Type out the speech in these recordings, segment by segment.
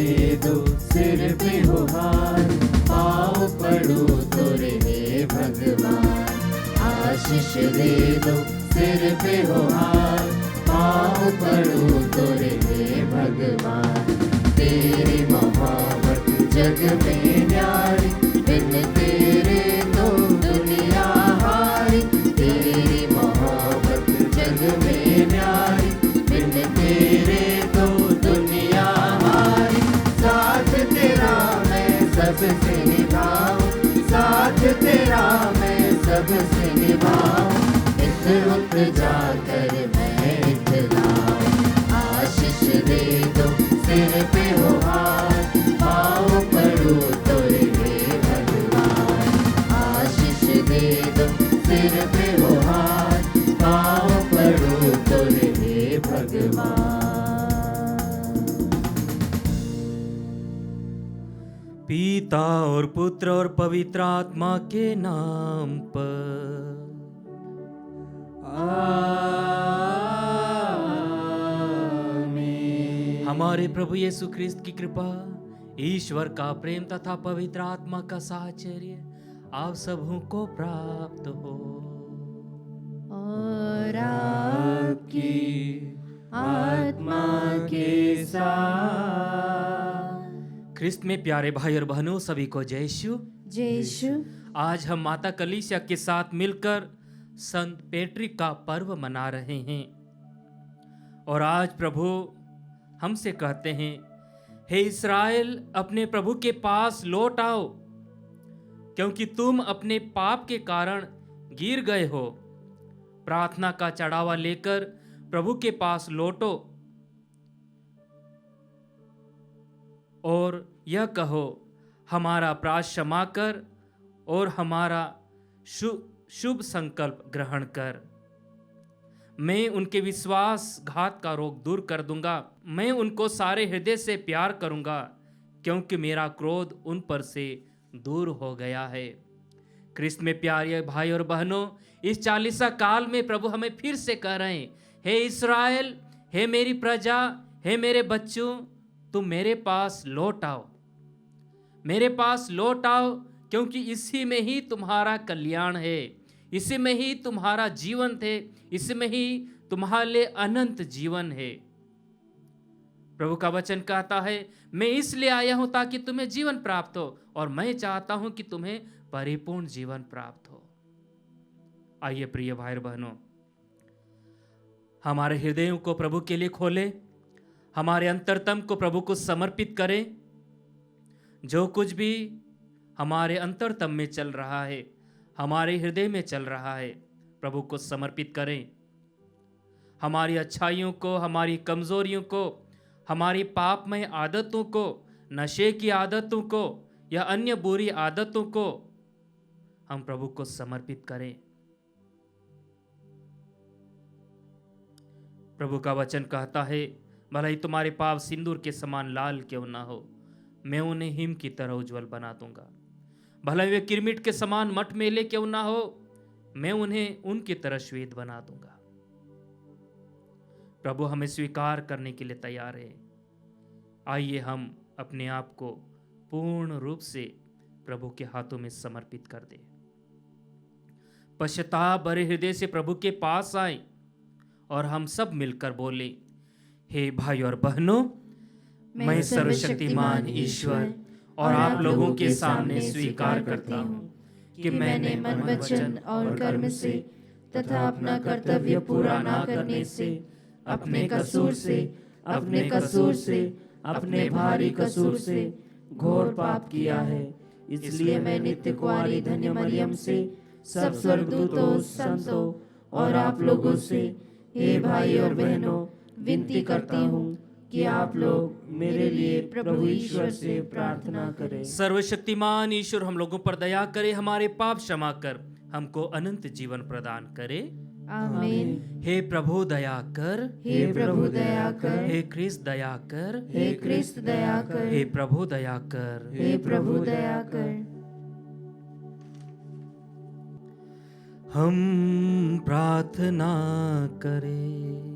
दे दो, सिर पे हो हार, पाँव पड़ो तोरे हे भगवान। आशीष दे दो, सिर पे हो हार, पाँव पड़ो तोरे हे भगवान। तेरी मोहब्बत जग में न्यारी, बिन तेरे तो दुनिया हारी। तेरी मोहब्बत जग में न्यारी, बिन तेरे तो दुनिया हारी। साथ तेरा मैं सबसे निभाऊं, साथ तेरा मैं सबसे निभाऊं। उठ जाकर मैं इतलाऊं। आशीष दे दो, सिर पे हो हार, पाँव पड़ो तोरे हे भगवान। आशीष दे दो, सिर पे हो हार, पाँव पड़ो तोरे हे भगवान। पिता और पुत्र और पवित्र आत्मा के नाम पर। आमीन। हमारे प्रभु यीशु ख्रिस्त की कृपा, ईश्वर का प्रेम तथा पवित्र आत्मा का साहचर्य आप सबों को प्राप्त हो। और आपकी आत्मा के साथ। ख्रिस्त में प्यारे भाई और बहनों, सभी को जय यीशु। जय यीशु। आज हम माता कलीसिया के साथ मिलकर संत पैट्रिक का पर्व मना रहे हैं। और आज प्रभु हमसे कहते हैं, हे इस्राएल, अपने प्रभु के पास लौट आओ, क्योंकि तुम अपने पाप के कारण गिर गए हो। प्रार्थना का चढ़ावा लेकर प्रभु के पास लौटो और यह कहो, हमारा अपराध क्षमा कर और हमारा शुभ संकल्प ग्रहण कर। मैं उनके विश्वासघात का रोग दूर कर दूंगा। मैं उनको सारे हृदय से प्यार करूंगा, क्योंकि मेरा क्रोध उन पर से दूर हो गया है। ख्रिस्त में प्यारे भाई और बहनों, इस 40 काल में प्रभु हमें फिर से कह रहे हैं, हे इस्राएल, हे मेरी प्रजा, हे मेरे बच्चों, तुम मेरे पास लौट आओ, मेरे पास लौट आओ, क्योंकि इसी में ही तुम्हारा कल्याण है, इसी में ही तुम्हारा जीवन है, इसी में ही तुम्हारे लिए अनंत जीवन है। प्रभु का वचन कहता है, मैं इसलिए आया हूं ताकि तुम्हें जीवन प्राप्त हो, और मैं चाहता हूं कि तुम्हें परिपूर्ण जीवन प्राप्त हो। आइए प्रिय भाई बहनों, हमारे हृदयों को प्रभु के लिए खोलें, हमारे अंतरतम को प्रभु को समर्पित करें। जो कुछ भी हमारे अंतरतम में चल रहा है, हमारे हृदय में चल रहा है, प्रभु को समर्पित करें। हमारी अच्छाइयों को, हमारी कमजोरियों को, हमारी पापमय आदतों को, नशे की आदतों को या अन्य बुरी आदतों को हम प्रभु को समर्पित करें। प्रभु का वचन कहता है, भले ही तुम्हारे पाप सिंदूर के समान लाल क्यों ना हो, मैं उन्हें हिम की तरह उज्जवल बना दूंगा। भले वे किरमिट के समान मटमैले क्यों ना हो, मैं उन्हें उनकी तरह श्वेत बना दूंगा। प्रभु हमें स्वीकार करने के लिए तैयार है। आइए हम अपने आप को पूर्ण रूप से प्रभु के हाथों में समर्पित कर दें। पश्चाताप भरे हृदय से प्रभु के पास आए और हम सब मिलकर बोले, हे भाई और बहनों, मैं सर्वशक्तिमान ईश्वर और आप लोगों के सामने स्वीकार करता हूँ कि मैंने मन, वचन और कर्म से तथा अपना कर्तव्य पूरा ना करने से, अपने कसूर से, अपने भारी कसूर से घोर पाप किया है। इसलिए मैं नित्य कुंवारी धन्य मरियम से, सब स्वर्गदूतों, संतों और आप लोगों से, हे भाई और बहनों, विनती करती हूँ कि आप लोग मेरे लिए प्रभु ईश्वर से प्रार्थना करें। सर्वशक्तिमान ईश्वर हम लोगों पर दया करे, हमारे पाप क्षमा कर हमको अनंत जीवन प्रदान करे। आमीन। हे प्रभु दया कर, हे प्रभु दया कर, हे ख्रिस्त दया कर, हे ख्रिस्त दया कर, हे प्रभु दया कर, हे प्रभु दया कर। हम प्रार्थना करें।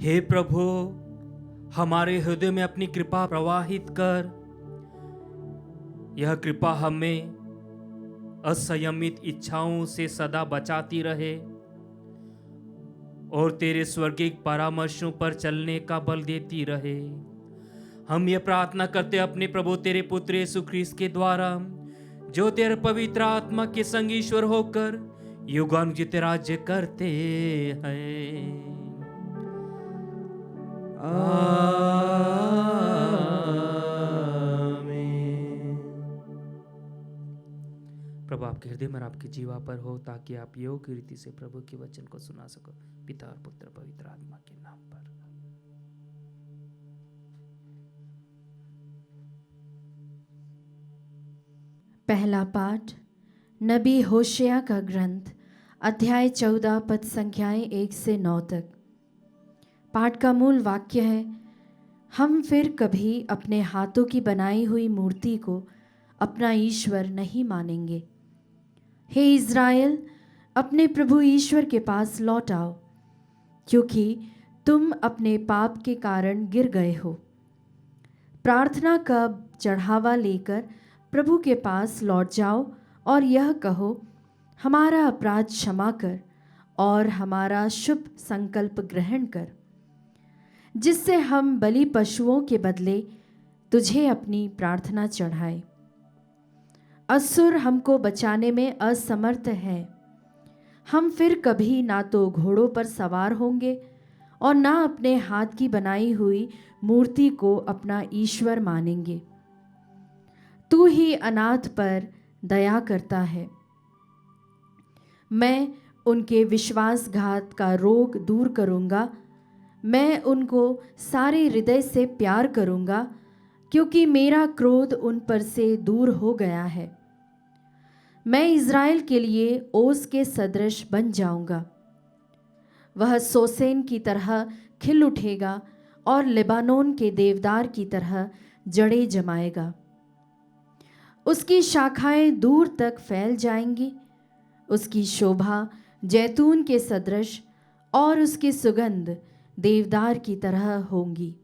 हे प्रभु, हमारे हृदय में अपनी कृपा प्रवाहित कर। यह कृपा हमें असंयमित इच्छाओं से सदा बचाती रहे और तेरे स्वर्गीय परामर्शों पर चलने का बल देती रहे। हम ये प्रार्थना करते अपने प्रभु तेरे पुत्र यीशु ख्रीस्त के द्वारा, जो तेरे पवित्र आत्मा के संग ईश्वर होकर युगानुयुग राज्य करते हैं। प्रभु आपके हृदय में आपकी जीवा पर हो, ताकि आप योग्य रीति से प्रभु के वचन को सुना सको। पिता और पुत्र पवित्र आत्मा के नाम पर। पहला पाठ नबी होशिया का ग्रंथ, अध्याय 14 पद संख्याएं 1 से 9 तक। पाठ का मूल वाक्य है, हम फिर कभी अपने हाथों की बनाई हुई मूर्ति को अपना ईश्वर नहीं मानेंगे। हे इज़राइल, अपने प्रभु ईश्वर के पास लौट आओ, क्योंकि तुम अपने पाप के कारण गिर गए हो। प्रार्थना का चढ़ावा लेकर प्रभु के पास लौट जाओ और यह कहो, हमारा अपराध क्षमा कर और हमारा शुभ संकल्प ग्रहण कर, जिससे हम बलि पशुओं के बदले तुझे अपनी प्रार्थना चढ़ाएं। असुर हमको बचाने में असमर्थ है। हम फिर कभी ना तो घोड़ों पर सवार होंगे और ना अपने हाथ की बनाई हुई मूर्ति को अपना ईश्वर मानेंगे। तू ही अनाथ पर दया करता है। मैं उनके विश्वासघात का रोग दूर करूँगा। मैं उनको सारे हृदय से प्यार करूँगा, क्योंकि मेरा क्रोध उन पर से दूर हो गया है। मैं इज़राइल के लिए ओस के सदृश बन जाऊँगा। वह सोसेन की तरह खिल उठेगा और लेबानोन के देवदार की तरह जड़ें जमाएगा। उसकी शाखाएं दूर तक फैल जाएंगी। उसकी शोभा जैतून के सदृश और उसकी सुगंध देवदार की तरह होंगी।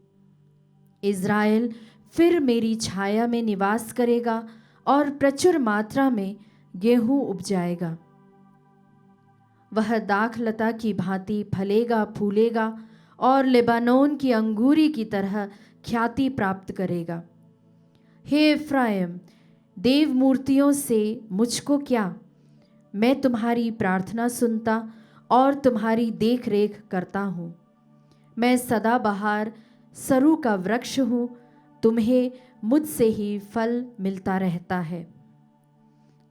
इज़राइल फिर मेरी छाया में निवास करेगा और प्रचुर मात्रा में गेहूं उपजाएगा। वह दाखलता की भांति फलेगा फूलेगा और लेबानोन की अंगूरी की तरह ख्याति प्राप्त करेगा। हे इफ्राइम, देव मूर्तियों से मुझको क्या? मैं तुम्हारी प्रार्थना सुनता और तुम्हारी देख रेख करता हूँ। मैं सदाबहार सरू का वृक्ष हूँ, तुम्हें मुझसे ही फल मिलता रहता है।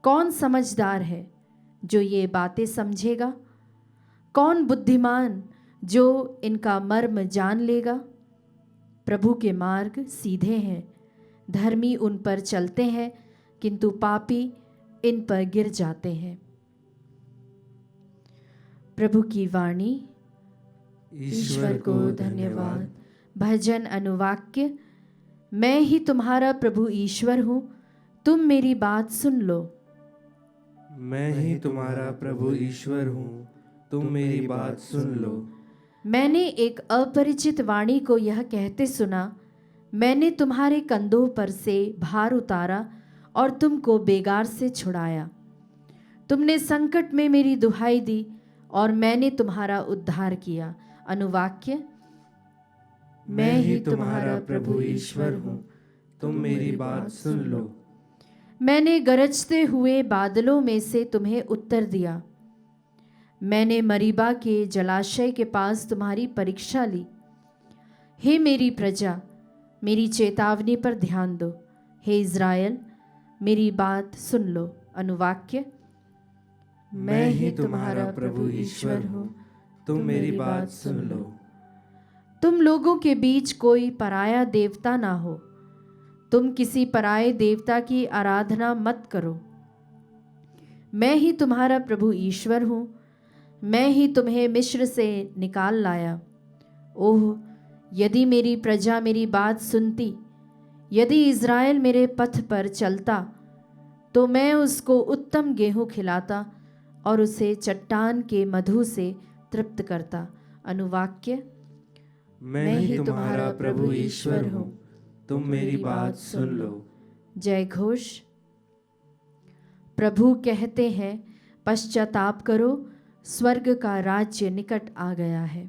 कौन समझदार है जो ये बातें समझेगा? कौन बुद्धिमान जो इनका मर्म जान लेगा? प्रभु के मार्ग सीधे हैं, धर्मी उन पर चलते हैं, किंतु पापी इन पर गिर जाते हैं। प्रभु की वाणी। ईश्वर को धन्यवाद। भजन अनुवाक्य। मैं ही तुम्हारा प्रभु ईश्वर हूँ, तुम मेरी बात सुन लो। मैं ही तुम्हारा प्रभु ईश्वर हूँ, तुम मेरी बात सुन लो। मैंने एक अपरिचित वाणी को यह कहते सुना, मैंने तुम्हारे कंधों पर से भार उतारा और तुमको बेगार से छुड़ाया। तुमने संकट में मेरी दुहाई दी और मैंने तुम्हारा उद्धार किया। अनुवाक्य। मैं ही तुम्हारा प्रभु ईश्वर हूँ, तुम मेरी बात सुन लो। मैंने गरजते हुए बादलों में से तुम्हें उत्तर दिया। मैंने मरीबा के जलाशय के पास तुम्हारी परीक्षा ली। हे मेरी प्रजा, मेरी चेतावनी पर ध्यान दो। हे इज़राइल, मेरी बात सुन लो। अनुवाक्य। मैं ही तुम्हारा प्रभु ईश्वर हूँ, तुम मेरी बात सुन लो। तुम लोगों के बीच कोई पराया देवता ना हो। तुम किसी पराये देवता की आराधना मत करो। मैं ही तुम्हारा प्रभु ईश्वर हूँ। मैं ही तुम्हें मिस्र से निकाल लाया। ओह, यदि मेरी प्रजा मेरी बात सुनती, यदि इज़राइल मेरे पथ पर चलता, तो मैं उसको उत्तम गेहूं खिलाता और उसे चट्टान के मधु से तृप्त करता। अनुवाक्य। मैं ही तुम्हारा प्रभु ईश्वर हूँ, तुम मेरी बात सुन लो। जय घोष। प्रभु कहते हैं, पश्चाताप करो, स्वर्ग का राज्य निकट आ गया है।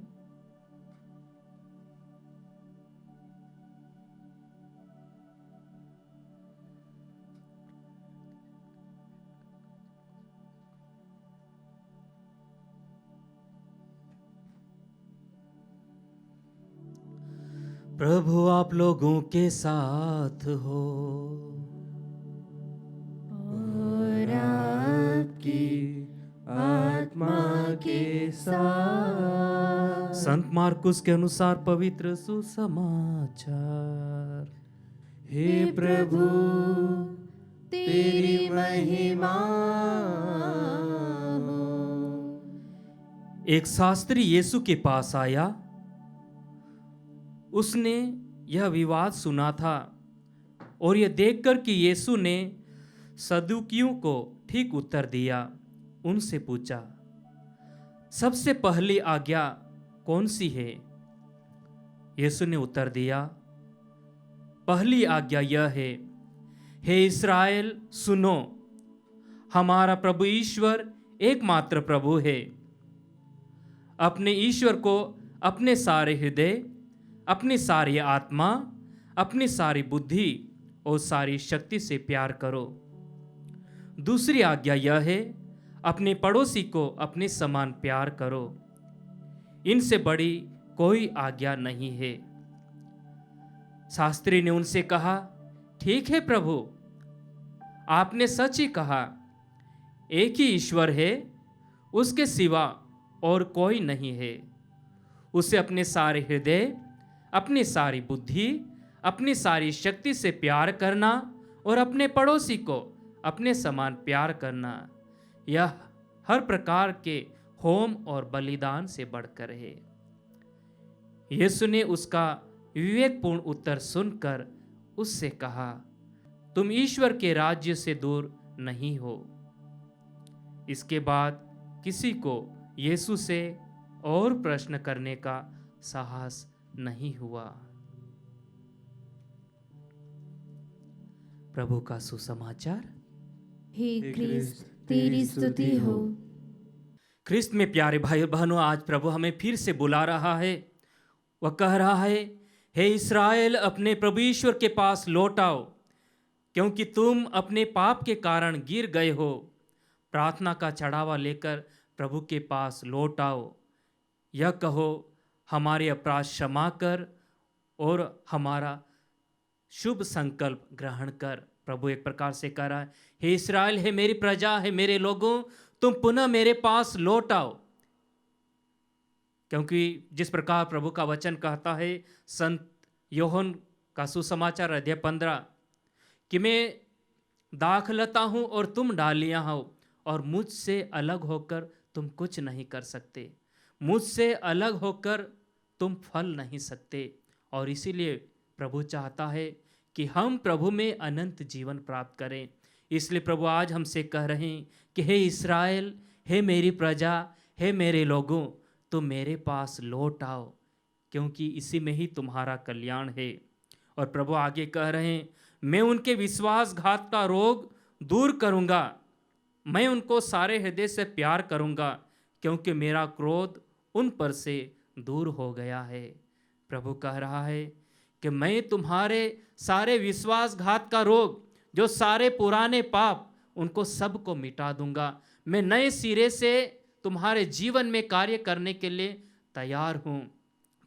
प्रभु आप लोगों के साथ हो और आपकी आत्मा के साथ। संत मार्कुस के अनुसार पवित्र सुसमाचार। हे प्रभु, तेरी महिमा हो। एक शास्त्री यीशु के पास आया। उसने यह विवाद सुना था और यह देखकर कि यीशु ने सदूकियों को ठीक उत्तर दिया, उनसे पूछा, सबसे पहली आज्ञा कौन सी है? यीशु ने उत्तर दिया, पहली आज्ञा यह है, हे इस्राएल सुनो, हमारा प्रभु ईश्वर एकमात्र प्रभु है। अपने ईश्वर को अपने सारे हृदय, अपनी सारी आत्मा, अपनी सारी बुद्धि और सारी शक्ति से प्यार करो। दूसरी आज्ञा यह है, अपने पड़ोसी को अपने समान प्यार करो। इनसे बड़ी कोई आज्ञा नहीं है। शास्त्री ने उनसे कहा, ठीक है प्रभु, आपने सच ही कहा। एक ही ईश्वर है, उसके सिवा और कोई नहीं है। उसे अपने सारे हृदय, अपनी सारी बुद्धि, अपनी सारी शक्ति से प्यार करना और अपने पड़ोसी को अपने समान प्यार करना, यह हर प्रकार के होम और बलिदान से बढ़कर है। यीशु ने उसका विवेकपूर्ण उत्तर सुनकर उससे कहा, तुम ईश्वर के राज्य से दूर नहीं हो। इसके बाद किसी को यीशु से और प्रश्न करने का साहस नहीं हुआ। प्रभु का सुसमाचार। हे क्रिस्त, तेरी स्तुति हो। क्रिस्त में प्यारे भाई बहनों, आज प्रभु हमें फिर से बुला रहा है। वह कह रहा है, हे इस्राएल, अपने प्रभु ईश्वर के पास लौट आओ, क्योंकि तुम अपने पाप के कारण गिर गए हो। प्रार्थना का चढ़ावा लेकर प्रभु के पास लौट आओ। यह कहो, हमारे अपराध क्षमा कर और हमारा शुभ संकल्प ग्रहण कर। प्रभु एक प्रकार से कह रहा है, हे इस्राएल, हे मेरी प्रजा, हे मेरे लोगों, तुम पुनः मेरे पास लौट आओ। क्योंकि जिस प्रकार प्रभु का वचन कहता है संत योहन का सुसमाचार अध्याय 15 कि मैं दाखलता हूं और तुम डालियां हो, और मुझसे अलग होकर तुम कुछ नहीं कर सकते। मुझसे अलग होकर तुम फल नहीं सकते। और इसीलिए प्रभु चाहता है कि हम प्रभु में अनंत जीवन प्राप्त करें। इसलिए प्रभु आज हमसे कह रहे हैं कि हे इस्राएल, हे मेरी प्रजा, हे मेरे लोगों, तुम मेरे पास लौट आओ, क्योंकि इसी में ही तुम्हारा कल्याण है। और प्रभु आगे कह रहे हैं, मैं उनके विश्वासघात का रोग दूर करूंगा, मैं उनको सारे हृदय से प्यार करूंगा, क्योंकि मेरा क्रोध उन पर से दूर हो गया है। प्रभु कह रहा है कि मैं तुम्हारे सारे विश्वासघात का रोग, जो सारे पुराने पाप, उनको सबको मिटा दूंगा। मैं नए सिरे से तुम्हारे जीवन में कार्य करने के लिए तैयार हूँ।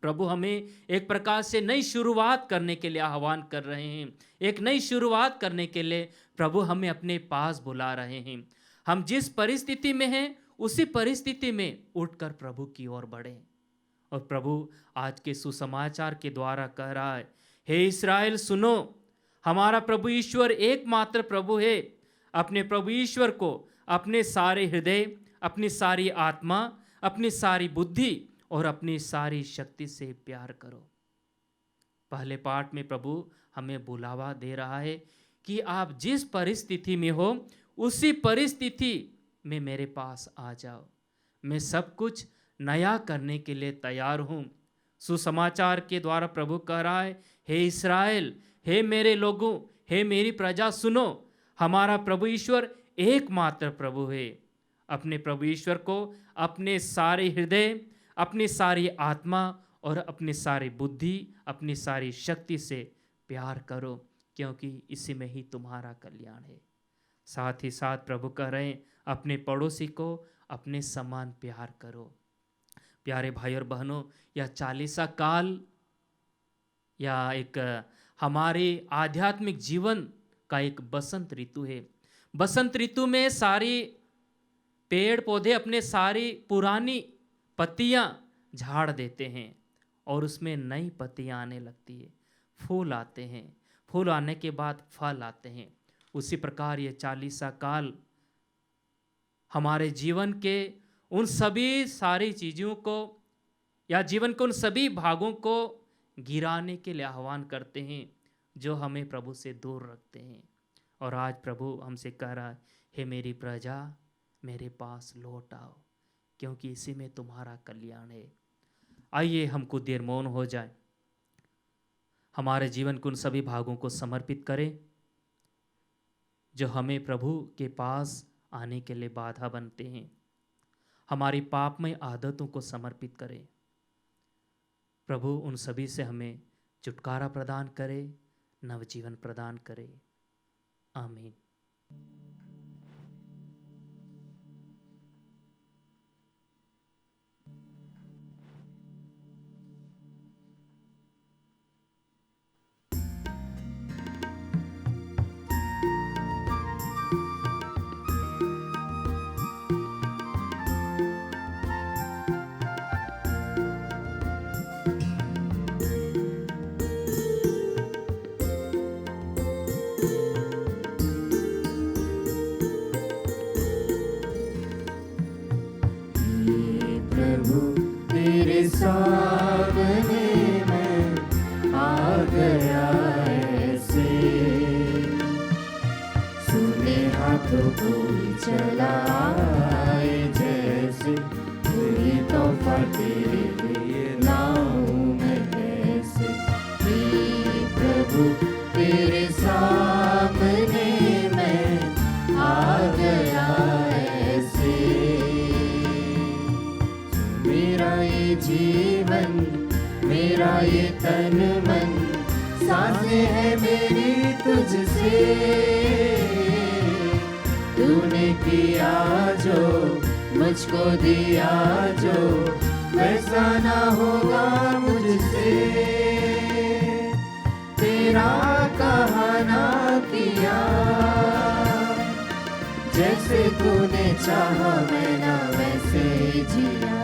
प्रभु हमें एक प्रकार से नई शुरुआत करने के लिए आह्वान कर रहे हैं। एक नई शुरुआत करने के लिए प्रभु हमें अपने पास बुला रहे हैं। हम जिस परिस्थिति में हैं, उसी परिस्थिति में उठकर प्रभु की ओर बढ़ें। और प्रभु आज के सुसमाचार के द्वारा कह रहा है, हे इस्राएल सुनो, हमारा प्रभु ईश्वर एकमात्र प्रभु है। अपने प्रभु ईश्वर को अपने सारे हृदय, अपनी सारी आत्मा, अपनी सारी बुद्धि और अपनी सारी शक्ति से प्यार करो। पहले पाठ में प्रभु हमें बुलावा दे रहा है कि आप जिस परिस्थिति में हो, उसी परिस्थिति में मेरे पास आ जाओ। मैं सब कुछ नया करने के लिए तैयार हूँ। सुसमाचार के द्वारा प्रभु कह रहा है, हे इस्राएल, हे मेरे लोगों, हे मेरी प्रजा, सुनो, हमारा प्रभु ईश्वर एकमात्र प्रभु है। अपने प्रभु ईश्वर को अपने सारे हृदय, अपनी सारी आत्मा और अपनी सारी बुद्धि, अपनी सारी शक्ति से प्यार करो, क्योंकि इसी में ही तुम्हारा कल्याण है। साथ ही साथ प्रभु कह रहे हैं, अपने पड़ोसी को अपने समान प्यार करो। प्यारे भाई और बहनों, यह 40 काल या एक हमारे आध्यात्मिक जीवन का एक बसंत ऋतु है। बसंत ऋतु में सारी पेड़ पौधे अपने सारी पुरानी पत्तियां झाड़ देते हैं और उसमें नई पत्तियां आने लगती है, फूल आते हैं, फूल आने के बाद फल आते हैं। उसी प्रकार ये 40 काल हमारे जीवन के उन सभी सारी चीज़ों को या जीवन के उन सभी भागों को गिराने के लिए आह्वान करते हैं जो हमें प्रभु से दूर रखते हैं। और आज प्रभु हमसे कह रहा है, हे मेरी प्रजा, मेरे पास लौट आओ, क्योंकि इसी में तुम्हारा कल्याण है। आइए हम कुछ देर मौन हो जाए, हमारे जीवन के उन सभी भागों को समर्पित करें जो हमें प्रभु के पास आने के लिए बाधा बनते हैं। हमारी पापमय आदतों को समर्पित करें। प्रभु उन सभी से हमें छुटकारा प्रदान करे, नवजीवन प्रदान करे। आमीन। प्रभु तेरे सामने मैं आ गया ऐसे, सुने हाथों कोई चला आए जैसे, कोई तोहफा तेरे लिए लाऊं मैं कैसे। हे प्रभु तेरे सामने मैं आ गया ऐसे, मेरा ये जीवन, मेरा ये तन मन, सांसें है मेरी तुझसे। तूने किया जो, मुझको दिया जो, वैसा ना होगा मुझसे। तेरा कहा ना किया, जैसे तूने चाहा मैं ना वैसे जिया।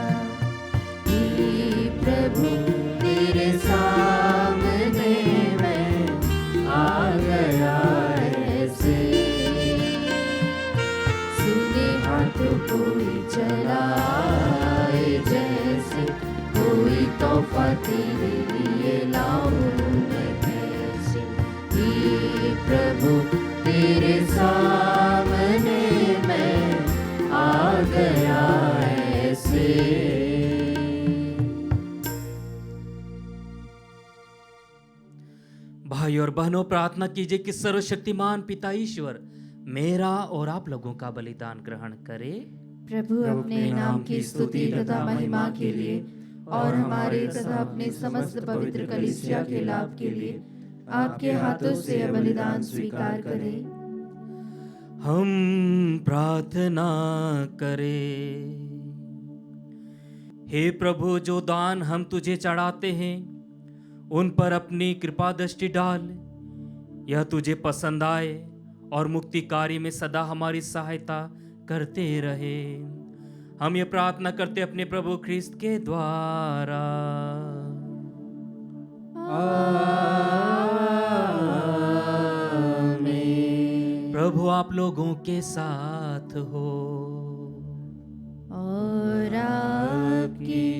प्रभु तेरे सामने मैं आ गया ऐसे, सुने हाथों कोई चला आए जैसे, कोई तोहफा तेरे लिए लाऊं मैं कैसे। हे प्रभु तेरे सामने मैं आ गया ऐसे। भाई और बहनों, प्रार्थना कीजिए कि सर्वशक्तिमान पिता ईश्वर मेरा और आप लोगों का बलिदान ग्रहण करे। प्रभु अपने नाम की स्तुति तथा महिमा के लिए और हमारे तथा अपने समस्त पवित्र कलीसिया के लाभ के लिए आपके हाथों से यह बलिदान स्वीकार करें। हम प्रार्थना करें। हे प्रभु, जो दान हम तुझे चढ़ाते हैं उन पर अपनी कृपा दृष्टि डाल, यह तुझे पसंद आए और मुक्ति कार्य में सदा हमारी सहायता करते रहे। हम ये प्रार्थना करते अपने प्रभु ख्रिस्त के द्वारा। आमीन। प्रभु आप लोगों के साथ हो और आपकी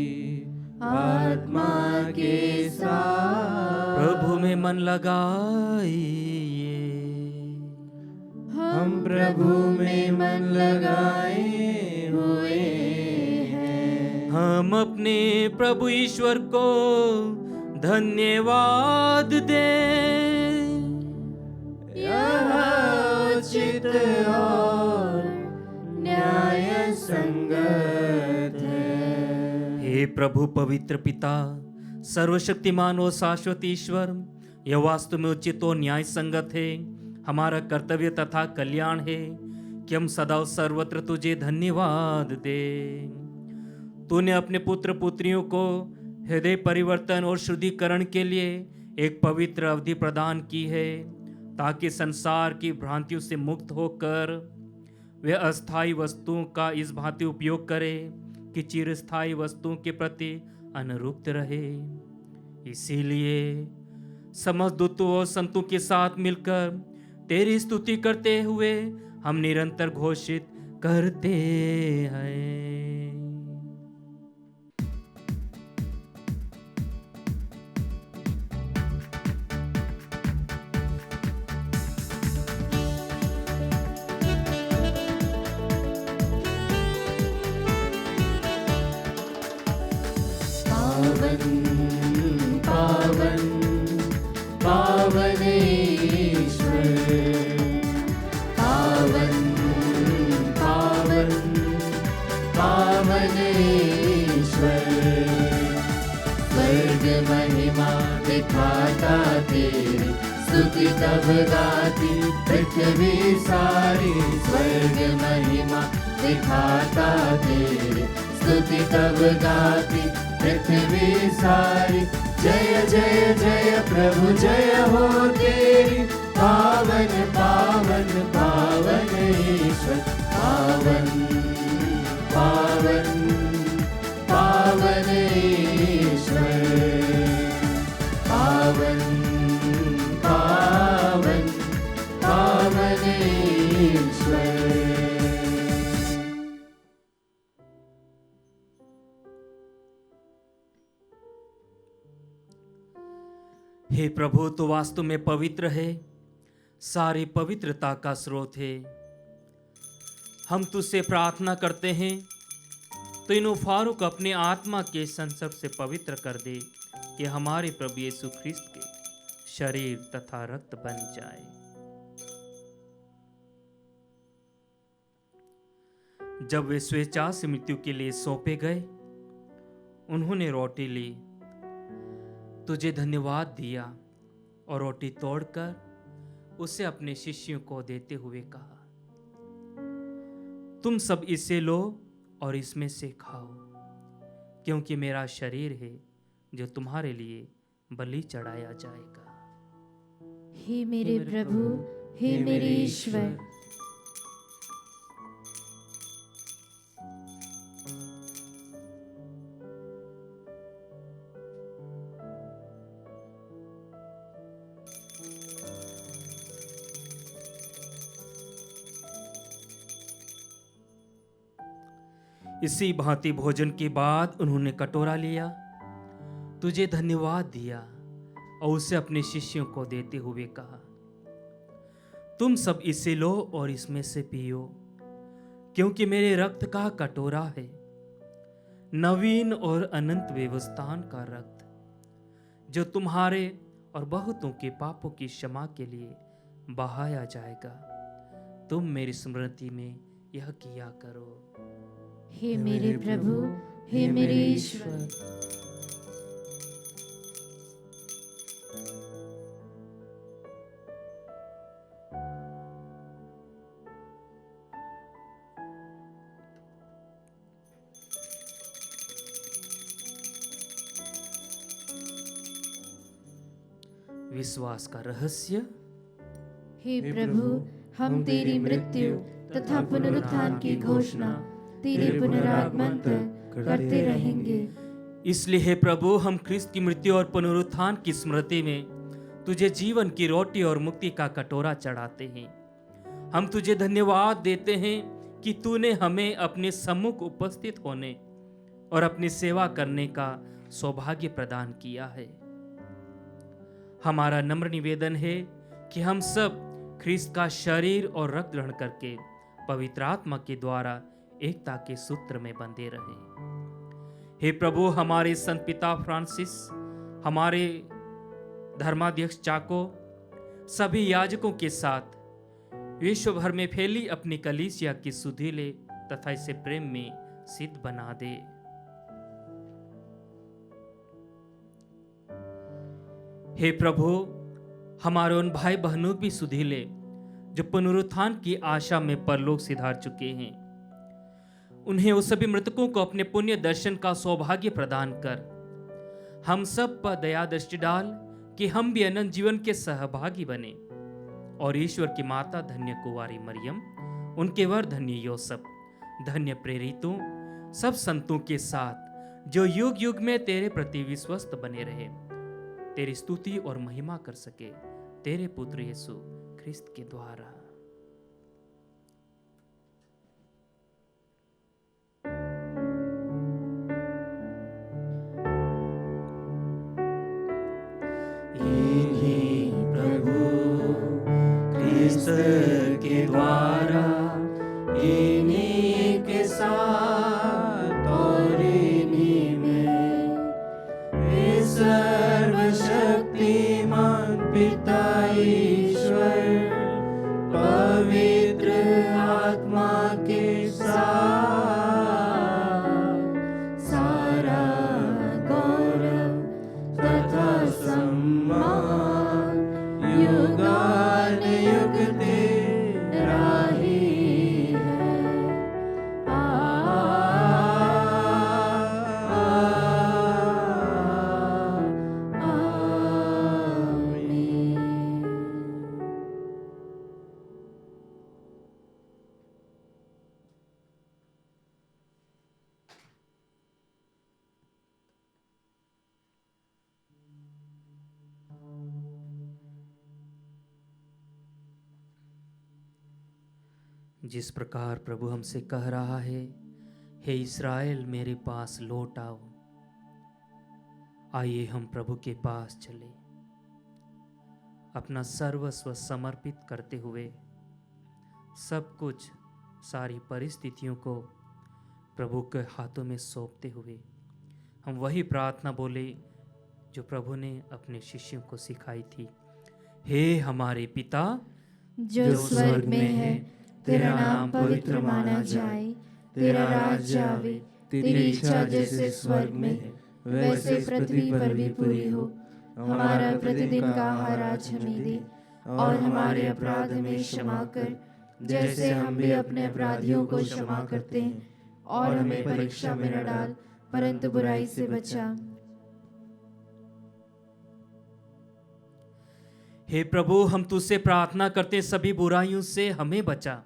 आत्मा के साथ। प्रभु में मन लगाइए। हम प्रभु में मन लगाए हुए हैं। हम हम अपने प्रभु ईश्वर को धन्यवाद दें। यह उचित और न्याय संगत है। हे प्रभु पवित्र पिता, सर्वशक्तिमान और शाश्वत ईश्वर, यह वास्तव में उचित और न्याय संगत है, हमारा कर्तव्य तथा कल्याण है कि हम सदा सर्वत्र तुझे धन्यवाद दें। तूने अपने पुत्र पुत्रियों को हृदय परिवर्तन और शुद्धिकरण के लिए एक पवित्र अवधि प्रदान की है, ताकि संसार की भ्रांतियों से मुक्त होकर वे अस्थायी वस्तुओं का इस भांति उपयोग करें कि चिरस्थायी वस्तुओं के प्रति अनुरुक्त रहे। इसीलिए समस्त दूतों और संतों के साथ मिलकर तेरी स्तुति करते हुए हम निरंतर घोषित करते हैं। पावन पावन ईश्वर, पावन पावन पावन ईश्वर, स्वर्ग महिमा दिखाता तेरी स्तुति तब गाती पृथ्वी सारी। स्वर्ग महिमा दिखाता तेरी स्तुति तब गाती पृथ्वी सारी। जय जय जय प्रभु जय हो तेरी, पावन पावन पावन ईश्वर, पावन पावन पावन ईश्वर, पावन पावन पावन ईश्वर। हे प्रभु, तो वास्तव में पवित्र है, सारी पवित्रता का स्रोत है। हम तुझसे प्रार्थना करते हैं तो इन उपहारों को अपने आत्मा के संसर्ग से पवित्र कर दे, कि हमारे प्रभु यीशु ख्रिस्त के शरीर तथा रक्त बन जाए। जब वे स्वेच्छा से मृत्यु के लिए सौंपे गए, उन्होंने रोटी ली, तुझे धन्यवाद दिया और रोटी तोड़कर उसे अपने शिष्यों को देते हुए कहा, तुम सब इसे लो और इसमें से खाओ, क्योंकि मेरा शरीर है जो तुम्हारे लिए बलि चढ़ाया जाएगा। हे मेरे प्रभु, हे मेरे ईश्वर, इसी भांति भोजन के बाद उन्होंने कटोरा लिया, तुझे धन्यवाद दिया और उसे अपने शिष्यों को देते हुए कहा, तुम सब इसे लो और इसमें से पियो, क्योंकि मेरे रक्त का कटोरा है, नवीन और अनंत व्यवस्थान का रक्त, जो तुम्हारे और बहुतों के पापों की क्षमा के लिए बहाया जाएगा। तुम मेरी स्मृति में यह किया करो। हे मेरे प्रभु, हे मेरे ईश्वर। विश्वास का रहस्य। हे प्रभु, हम तेरी मृत्यु तथा पुनरुत्थान की घोषणा तेरे पुनरागमन तक करते रहेंगे। इसलिए हे प्रभु, हम ख्रिस्त की मृत्यु और पुनरुत्थान की स्मृति में तुझे जीवन की रोटी और मुक्ति का कटोरा चढ़ाते हैं। हम तुझे धन्यवाद देते हैं कि तूने हमें अपने सम्मुख उपस्थित होने और अपनी सेवा करने का सौभाग्य प्रदान किया है। हमारा नम्र निवेदन है कि हम सब ख्रिस्त का शरीर और रक्त ग्रहण करके पवित्र आत्मा के द्वारा एकता के सूत्र में बंधे रहे। हे प्रभु, हमारे संत पिता फ्रांसिस, हमारे धर्माध्यक्ष चाको, सभी याजकों के साथ विश्व भर में फैली अपनी कलीसिया की सुधि ले तथा इसे प्रेम में सिद्ध बना दे। हे प्रभु, हमारे उन भाई बहनों की सुधि ले जो पुनरुत्थान की आशा में परलोक सिधार चुके हैं। उन्हें उस सभी मृतकों को अपने पुण्य दर्शन का सौभाग्य प्रदान कर हम सब पर दया दृष्टि डाल कि हम भी अनंत जीवन के सहभागी बने। और ईश्वर की माता धन्य कुंवारी मरियम, उनके वर धन्य योसेफ, धन्य प्रेरितों, सब संतों के साथ जो युग युग में तेरे प्रति विश्वस्त बने रहे, तेरी स्तुति और महिमा कर सके, तेरे पुत्र यीशु ख्रिस्त के द्वारा। इन्हीं प्रभु ख्रिस्त के द्वारा, इन्हीं के साथ और इन्हीं में सर्वशक्तिमान पिता ईश्वर पवित्र आत्मा के साथ सारा गौरव तथा सम्मान युगानुयुग तेरा ही है। जिस प्रकार प्रभु हमसे कह रहा है, हे इस्राएल मेरे पास लौट आओ, आइए हम प्रभु के पास चले, अपना सर्वस्व समर्पित करते हुए, सब कुछ, सारी परिस्थितियों को प्रभु के हाथों में सौंपते हुए हम वही प्रार्थना बोले जो प्रभु ने अपने शिष्यों को सिखाई थी। हे हमारे पिता जो स्वर्ग में है, तेरा नाम पवित्र माना जाए, तेरा राज्य आवे, तेरी इच्छा जैसे स्वर्ग में है वैसे पृथ्वी पर भी पूरी हो। हमारा प्रतिदिन का आहार आज हमें दे, और हमारे अपराध हमें क्षमा कर जैसे हम भी अपने अपराधियों को क्षमा करते हैं, और हमें परीक्षा में न डाल परंतु बुराई से बचा। हे प्रभु, हम तुझसे प्रार्थना करते सभी बुराइयों से हमें बचा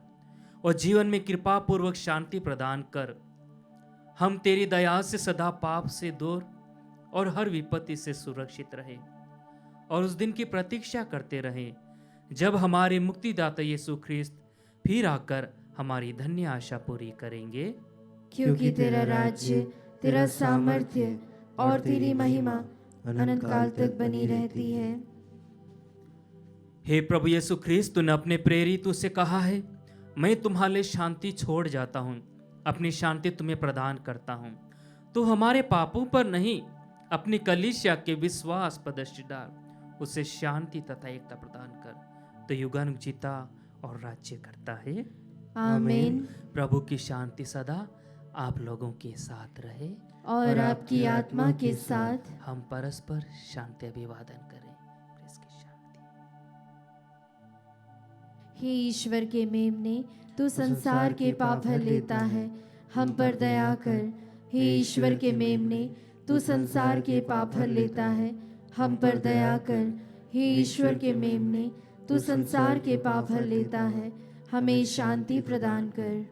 और जीवन में कृपा पूर्वक शांति प्रदान कर। हम तेरी दया से सदा पाप से दूर और हर विपत्ति से सुरक्षित रहे, और उस दिन की प्रतीक्षा करते रहे जब हमारे मुक्तिदाता यीशु ख्रिस्त फिर आकर हमारी धन्य आशा पूरी करेंगे। क्योंकि तेरा राज्य, तेरा सामर्थ्य और तेरी महिमा अनंत काल तक बनी रहती है। हे प्रभु यीशु ख्रिस्त, तूने अपने प्रेरितों से कहा है, मैं तुम्हारे लिए शांति छोड़ जाता हूँ, अपनी शांति तुम्हें प्रदान करता हूँ। तो हमारे पापों पर नहीं, अपनी कलीसिया के विश्वास पर दृष्टि डाल, उसे शांति तथा एकता प्रदान कर। तो युगानुयुग जीता और राज्य करता है। आमीन। प्रभु की शांति सदा आप लोगों के साथ रहे और आपकी आत्मा के साथ। हम परस्पर शांति अभिवादन करें। इसकी शांति। हे ईश्वर के मेमने, तू संसार के पाप हर लेता है, हम पर दया कर। हे ईश्वर के मेमने, तू संसार के पाप हर लेता है, हम पर दया कर। हे ईश्वर के मेमने, तू संसार के पाप हर लेता है, हमें शांति प्रदान कर।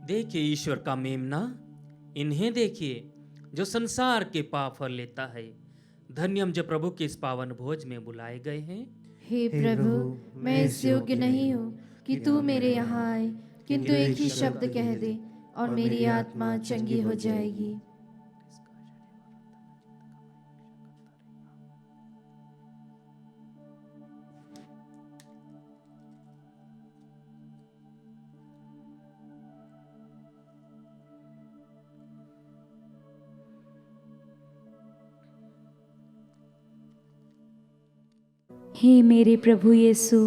देखिए ईश्वर का मेमना, इन्हें देखिए जो संसार के पाप हर लेता है। धन्य हम जो प्रभु के इस पावन भोज में बुलाए गए हैं। हे प्रभु, मैं इस योग्य नहीं हूँ कि तू मेरे यहाँ आए, किंतु एक ही शब्द कह दे और मेरी आत्मा चंगी हो जाएगी। हे मेरे प्रभु यीशु,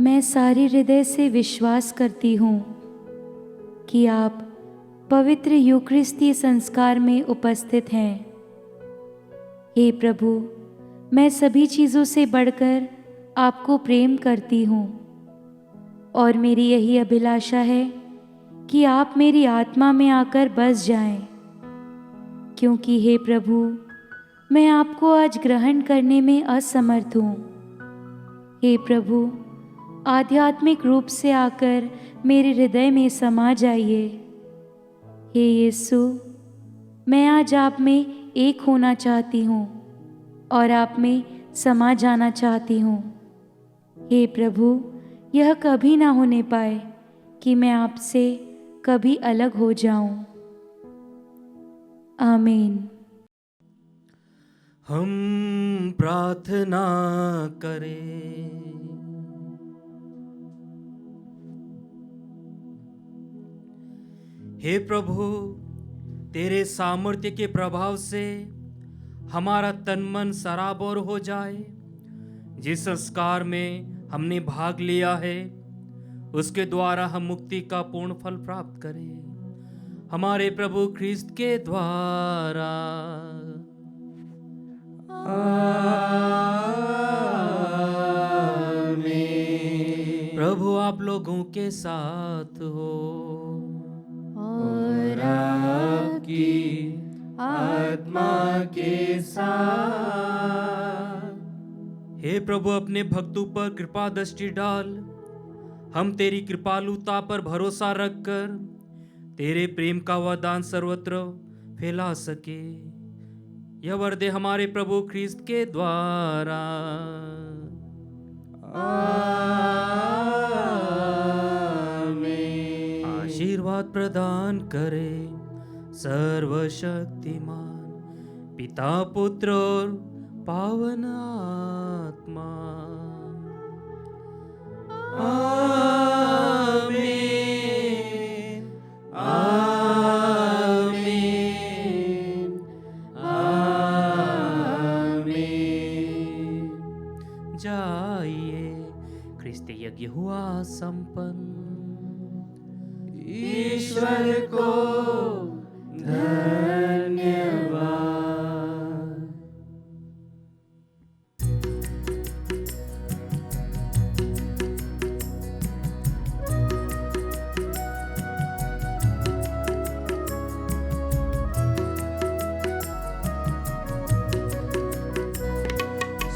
मैं सारे हृदय से विश्वास करती हूँ कि आप पवित्र यूकरिस्तीय संस्कार में उपस्थित हैं। हे प्रभु, मैं सभी चीज़ों से बढ़कर आपको प्रेम करती हूँ और मेरी यही अभिलाषा है कि आप मेरी आत्मा में आकर बस जाएं, क्योंकि हे प्रभु, मैं आपको आज ग्रहण करने में असमर्थ हूँ। हे प्रभु, आध्यात्मिक रूप से आकर मेरे हृदय में समा जाइए। हे यीशु, मैं आज आप में एक होना चाहती हूँ और आप में समा जाना चाहती हूँ। हे प्रभु, यह कभी ना होने पाए कि मैं आपसे कभी अलग हो जाऊं। आमीन। हम प्रार्थना करें। हे प्रभु, तेरे सामर्थ्य के प्रभाव से हमारा तन मन सराबोर हो जाए। जिस संस्कार में हमने भाग लिया है उसके द्वारा हम मुक्ति का पूर्ण फल प्राप्त करें, हमारे प्रभु ख्रिस्त के द्वारा। आमीन। प्रभु आप लोगों के साथ हो और आपकी आत्मा के साथ। हे प्रभु, अपने भक्तों पर कृपा दृष्टि डाल। हम तेरी कृपालुता पर भरोसा रखकर तेरे प्रेम का वरदान सर्वत्र फैला सके। यह वर दे हमारे प्रभु ख्रिस्त के द्वारा। आमीन। आशीर्वाद प्रदान करे सर्वशक्तिमान पिता, पुत्र और पावन आत्मा। आमीन। आमीन। आमीन। जाइए, ख्रिस्त यज्ञ हुआ संपन्न। ईश्वर को धन्यवाद।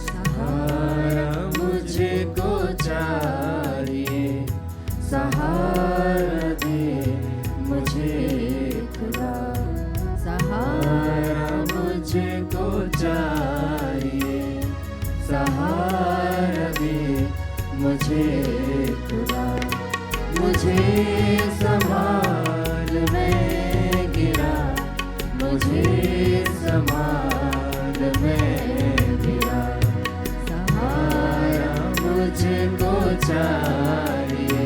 सहारा मुझको चाहिए, सहारा दे मुझे खुदा। सहारा मुझको चाहिए, सहारा दे मुझे खुदा। मुझे संभाल, मैं गिरा, मुझे संभाल, मैं गिरा। सहारा मुझको चाहिए,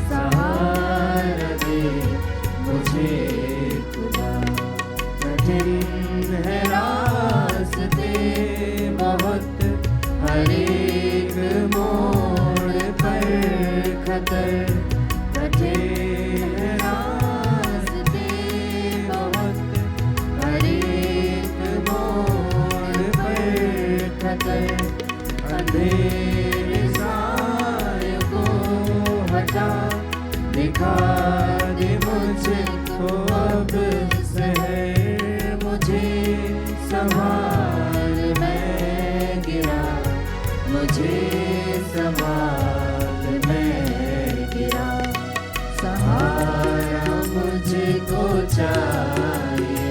सहारा दे मुझे खुदा। कठिन है रास्ते बहुत, हर एक मोड़ पर खतर। कठिन है रास्ते बहुत, हर एक मोड़ पर खतर। अंधेरे साए को हटा, दिखा दे मुझको अब शहर। मुझे संभाल, मैं गिरा, मुझे संभाल, मैं गिरा। सहारा मुझको चाहिए,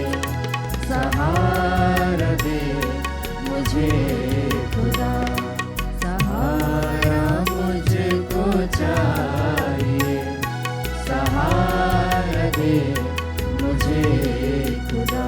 सहारा दे मुझे खुदा। सहारा मुझको चाहिए, सहारा दे मुझे खुदा।